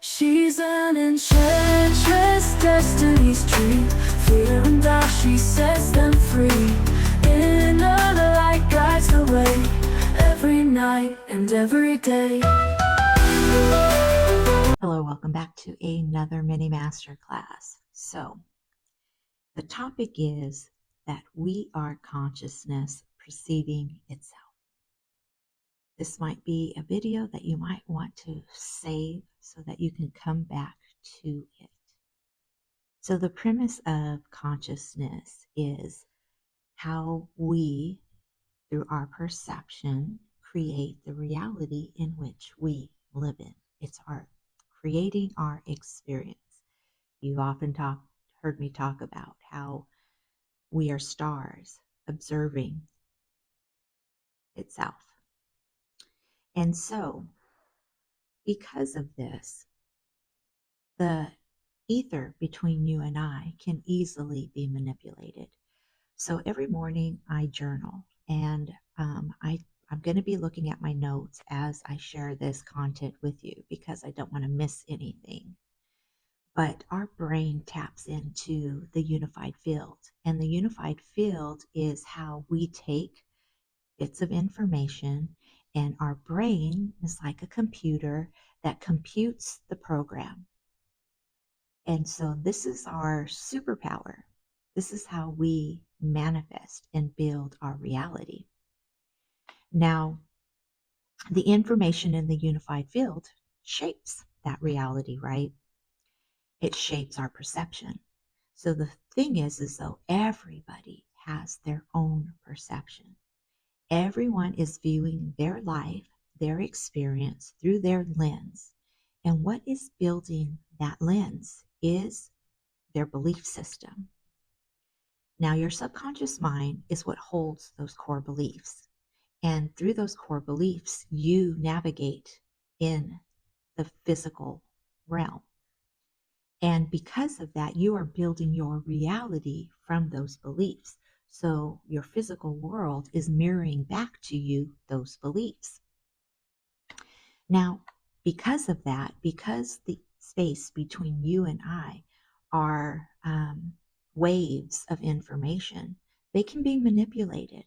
She's an enchantress, destiny's tree. Fear and doubt, she sets them free. Inner light guides the way, every night and every day. Hello, welcome back to another mini master class. So, the topic is that we are consciousness perceiving itself. This might be a video that you might want to save so that you can come back to it. So, the premise of consciousness is how we, through our perception, create the reality in which we live in. It's our creating our experience. You've often heard me talk about how we are stars observing itself. And so, because of this, the ether between you and I can easily be manipulated. So every morning I journal, and I'm going to be looking at my notes as I share this content with you because I don't want to miss anything. But our brain taps into the unified field, and the unified field is how we take bits of information, and our brain is like a computer that computes the program. And so this is our superpower. This is how we manifest and build our reality. Now, the information in the unified field shapes that reality, right? It shapes our perception. So the thing is though everybody has their own perception. Everyone is viewing their life, their experience through their lens. And what is building that lens is their belief system. Now, your subconscious mind is what holds those core beliefs. And through those core beliefs, you navigate in the physical realm. And because of that, you are building your reality from those beliefs. So your physical world is mirroring back to you those beliefs. Now, because of that, because the space between you and I are waves of information, they can be manipulated.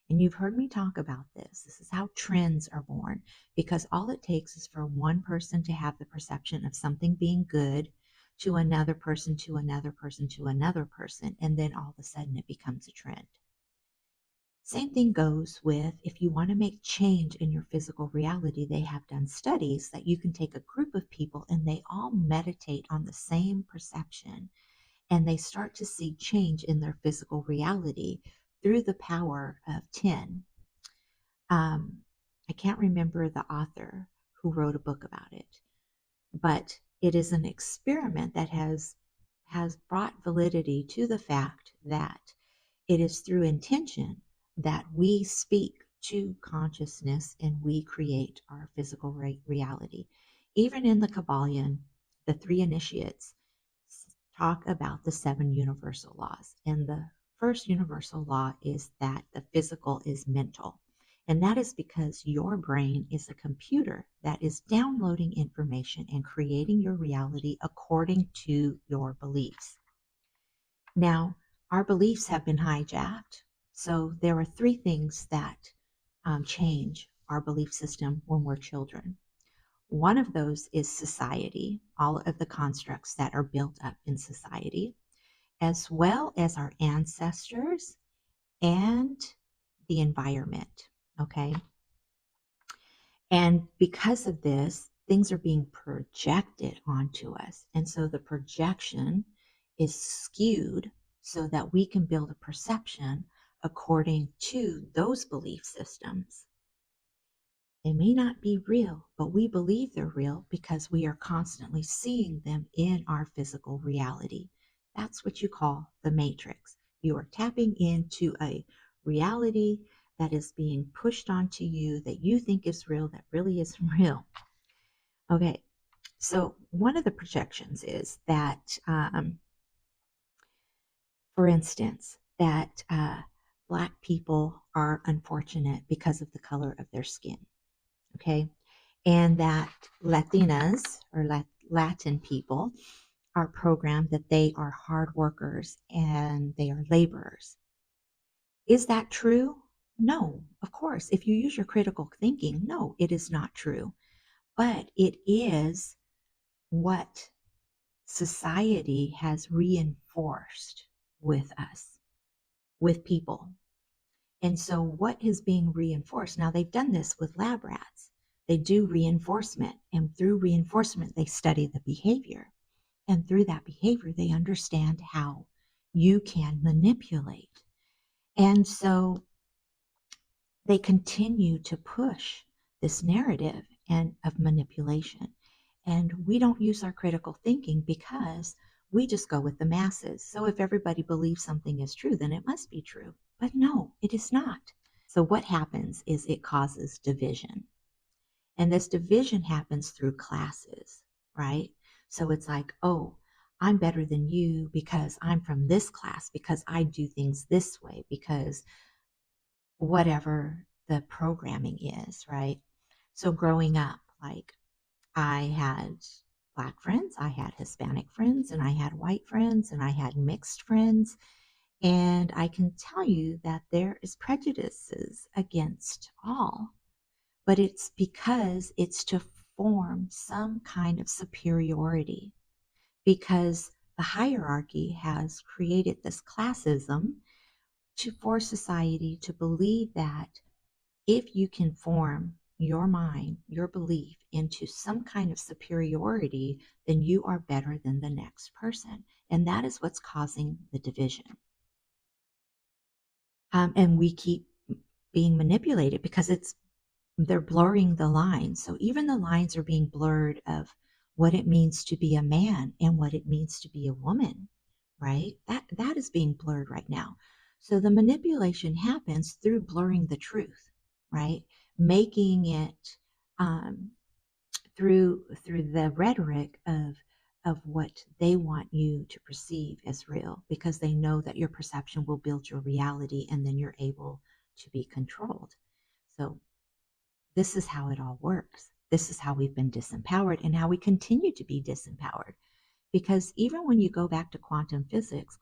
And you've heard me talk about this. This is how trends are born, because all it takes is for one person to have the perception of something being good to another person, to another person, to another person, and then all of a sudden it becomes a trend. Same thing goes with if you want to make change in your physical reality. They have done studies that you can take a group of people and they all meditate on the same perception, and they start to see change in their physical reality through the power of 10. I can't remember the author who wrote a book about it, but it is an experiment that has brought validity to the fact that it is through intention that we speak to consciousness and we create our physical reality. Even in the Kabbalion, the 3 initiates talk about the 7 universal laws. And the first universal law is that the physical is mental. And that is because your brain is a computer that is downloading information and creating your reality according to your beliefs. Now, our beliefs have been hijacked. So there are 3 things that change our belief system when we're children. One of those is society, all of the constructs that are built up in society, as well as our ancestors and the environment, okay? And because of this, things are being projected onto us. And so the projection is skewed so that we can build a perception according to those belief systems. They may not be real, but we believe they're real because we are constantly seeing them in our physical reality. That's what you call the matrix. You are tapping into a reality that is being pushed onto you that you think is real, that really isn't real. Okay, so one of the projections is that, for instance, that Black people are unfortunate because of the color of their skin. Okay, and that Latinas or Latin people are programmed that they are hard workers and they are laborers. Is that true? No, of course. If you use your critical thinking, no, it is not true. But it is what society has reinforced with us, with people. And so, what is being reinforced? Now, they've done this with lab rats. They do reinforcement, and through reinforcement, they study the behavior. And through that behavior, they understand how you can manipulate. And so, they continue to push this narrative and of manipulation. And we don't use our critical thinking because we just go with the masses. So if everybody believes something is true, then it must be true. But no, it is not. So what happens is it causes division. And this division happens through classes, right? So it's like, oh, I'm better than you because I'm from this class, because I do things this way, because whatever the programming is, right? So growing up, like I had Black friends, I had Hispanic friends, and I had white friends, and I had mixed friends. And I can tell you that there is prejudices against all, but it's because it's to form some kind of superiority, because the hierarchy has created this classism to force society to believe that if you can form your mind, your belief into some kind of superiority, then you are better than the next person. And that is what's causing the division. And we keep being manipulated because they're blurring the lines. So even the lines are being blurred of what it means to be a man and what it means to be a woman, right? That is being blurred right now. So the manipulation happens through blurring the truth, right? Making it through the rhetoric of what they want you to perceive as real, because they know that your perception will build your reality and then you're able to be controlled. So this is how it all works. This is how we've been disempowered and how we continue to be disempowered. Because even when you go back to quantum physics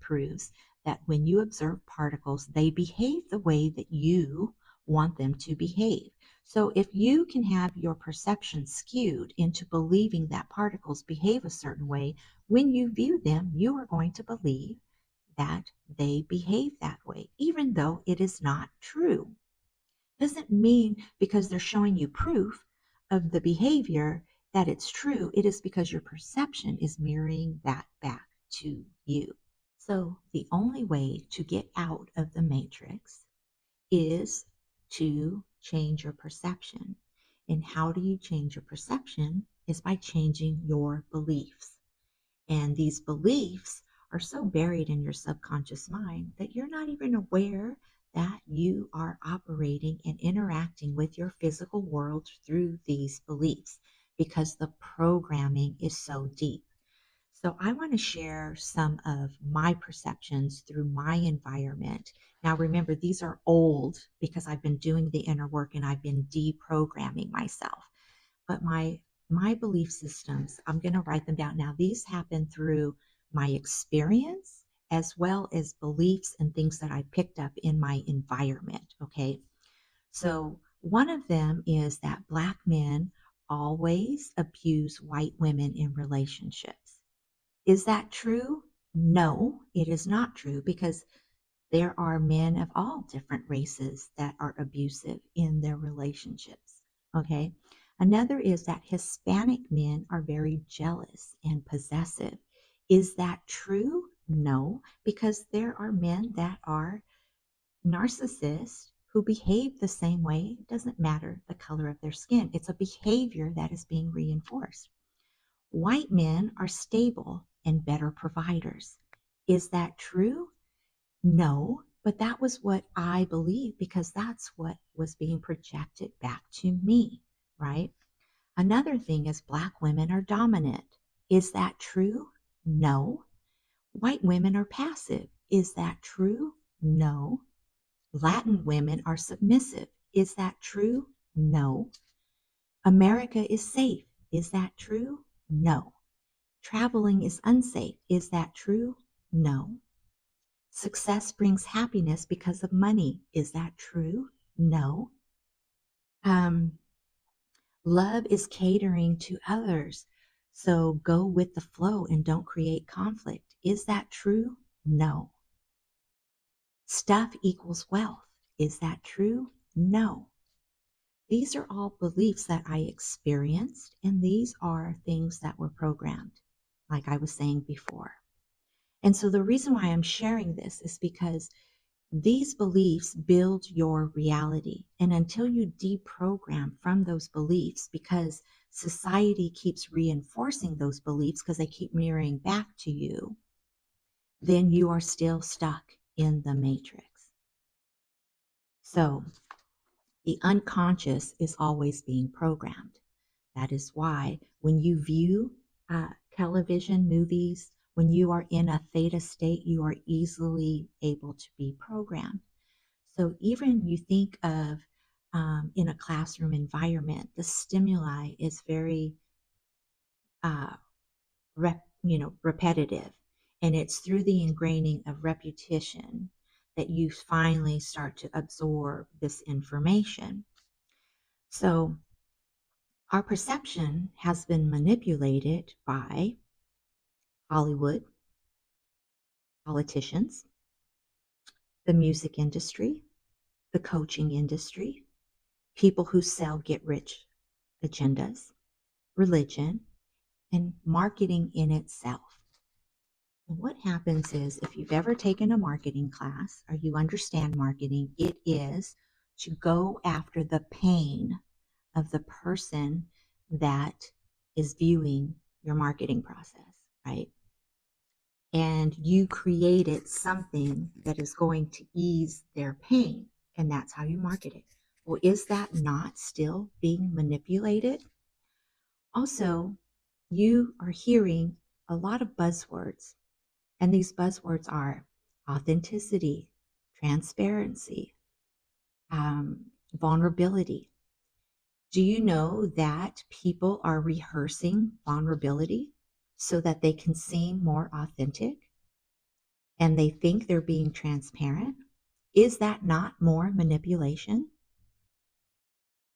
proves that when you observe particles, they behave the way that you want them to behave. So if you can have your perception skewed into believing that particles behave a certain way, when you view them, you are going to believe that they behave that way, even though it is not true. Doesn't mean because they're showing you proof of the behavior that it's true. It is because your perception is mirroring that back to you. So the only way to get out of the matrix is to change your perception. And how do you change your perception? Is by changing your beliefs. And these beliefs are so buried in your subconscious mind that you're not even aware that you are operating and interacting with your physical world through these beliefs, because the programming is so deep. So I want to share some of my perceptions through my environment. Now remember, these are old because I've been doing the inner work and I've been deprogramming myself. But my belief systems, I'm going to write them down. Now these happen through my experience as well as beliefs and things that I picked up in my environment, okay? So one of them is that Black men always abuse white women in relationships. Is that true? No, it is not true, because there are men of all different races that are abusive in their relationships. Okay. Another is that Hispanic men are very jealous and possessive. Is that true? No, because there are men that are narcissists who behave the same way. It doesn't matter the color of their skin, it's a behavior that is being reinforced. White men are stable and better providers. Is that true? No, but that was what I believed because that's what was being projected back to me, right? Another thing is Black women are dominant. Is that true? No. White women are passive. Is that true? No. Latin women are submissive. Is that true? No. America is safe. Is that true? No. Traveling is unsafe. Is that true? No. Success brings happiness because of money. Is that true? No. Um, Love is catering to others. So go with the flow and don't create conflict. Is that true? No. Stuff equals wealth. Is that true? No. These are all beliefs that I experienced, and these are things that were programmed, like I was saying before. And so the reason why I'm sharing this is because these beliefs build your reality. And until you deprogram from those beliefs, because society keeps reinforcing those beliefs because they keep mirroring back to you, then you are still stuck in the matrix. So the unconscious is always being programmed. That is why when you view television, movies, when you are in a theta state, you are easily able to be programmed. So even you think of in a classroom environment, the stimuli is very uh, repetitive, and it's through the ingraining of repetition that you finally start to absorb this information. So our perception has been manipulated by Hollywood, politicians, the music industry, the coaching industry, people who sell get rich agendas, religion, and marketing in itself. And what happens is if you've ever taken a marketing class or you understand marketing, it is to go after the pain of the person that is viewing your marketing process, right? And you created something that is going to ease their pain, and that's how you market it. Well, is that not still being manipulated? Also, you are hearing a lot of buzzwords, and these buzzwords are authenticity, transparency, vulnerability. Do you know that people are rehearsing vulnerability so that they can seem more authentic and they think they're being transparent? Is that not more manipulation?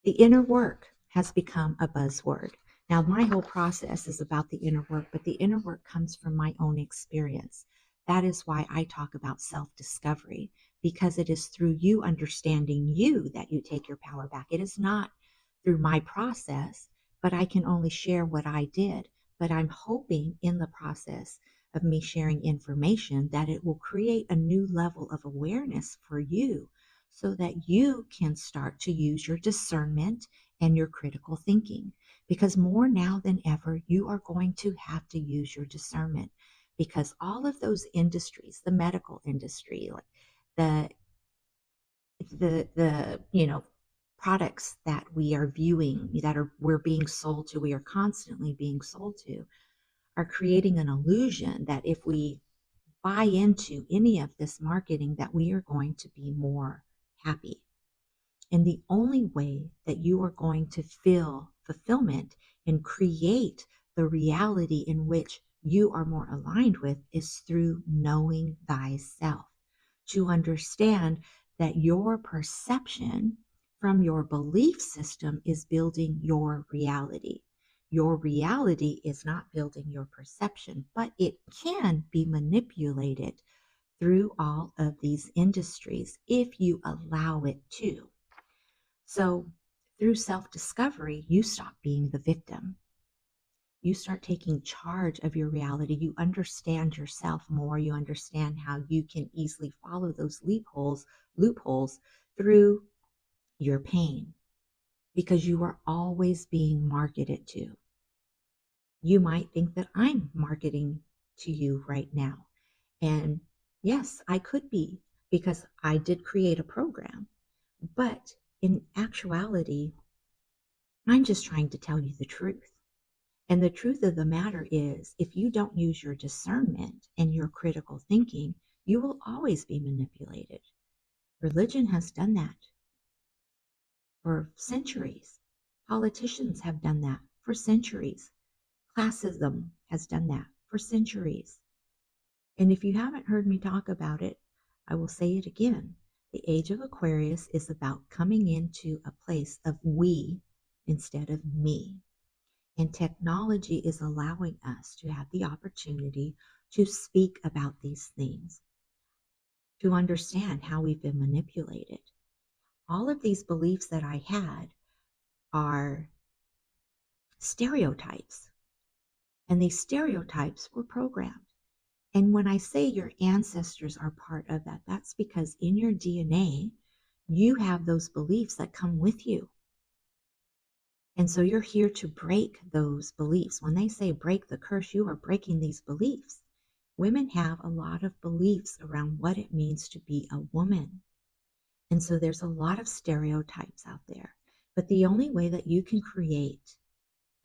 The inner work has become a buzzword. Now, my whole process is about the inner work, but the inner work comes from my own experience. That is why I talk about self discovery, because it is through you understanding you that you take your power back. It is not through my process, but I can only share what I did. But I'm hoping in the process of me sharing information that it will create a new level of awareness for you so that you can start to use your discernment and your critical thinking. Because more now than ever, you are going to have to use your discernment because all of those industries, the medical industry, like the products that we are viewing, that are we're being sold to, we are constantly being sold to, are creating an illusion that if we buy into any of this marketing, that we are going to be more happy. And the only way that you are going to feel fulfillment and create the reality in which you are more aligned with is through knowing thyself, to understand that your perception from your belief system is building your reality. Your reality is not building your perception, but it can be manipulated through all of these industries if you allow it to. So, through self discovery, you stop being the victim. You start taking charge of your reality. You understand yourself more. You understand how you can easily follow those loopholes through your pain because you are always being marketed to. You might think that I'm marketing to you right now. And yes, I could be because I did create a program. But in actuality, I'm just trying to tell you the truth. And the truth of the matter is, if you don't use your discernment and your critical thinking, you will always be manipulated. Religion has done that for centuries. Politicians have done that for centuries. Classism has done that for centuries. And if you haven't heard me talk about it, I will say it again. The age of Aquarius is about coming into a place of we instead of me. And technology is allowing us to have the opportunity to speak about these things, to understand how we've been manipulated. All of these beliefs that I had are stereotypes, and these stereotypes were programmed. And when I say your ancestors are part of that, that's because in your DNA, you have those beliefs that come with you. And so you're here to break those beliefs. When they say break the curse, you are breaking these beliefs. Women have a lot of beliefs around what it means to be a woman. And so there's a lot of stereotypes out there. But the only way that you can create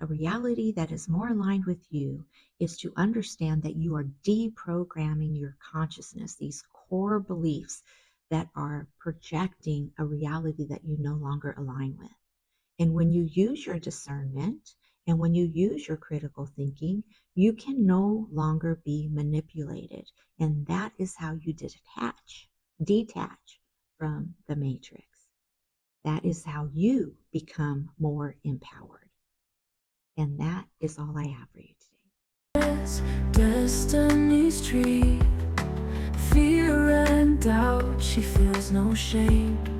a reality that is more aligned with you is to understand that you are deprogramming your consciousness, these core beliefs that are projecting a reality that you no longer align with. And when you use your discernment and when you use your critical thinking, you can no longer be manipulated. And that is how you detach from the matrix. That is how you become more empowered. And that is all I have for you today. Destiny's tree, fear and doubt, she feels no shame.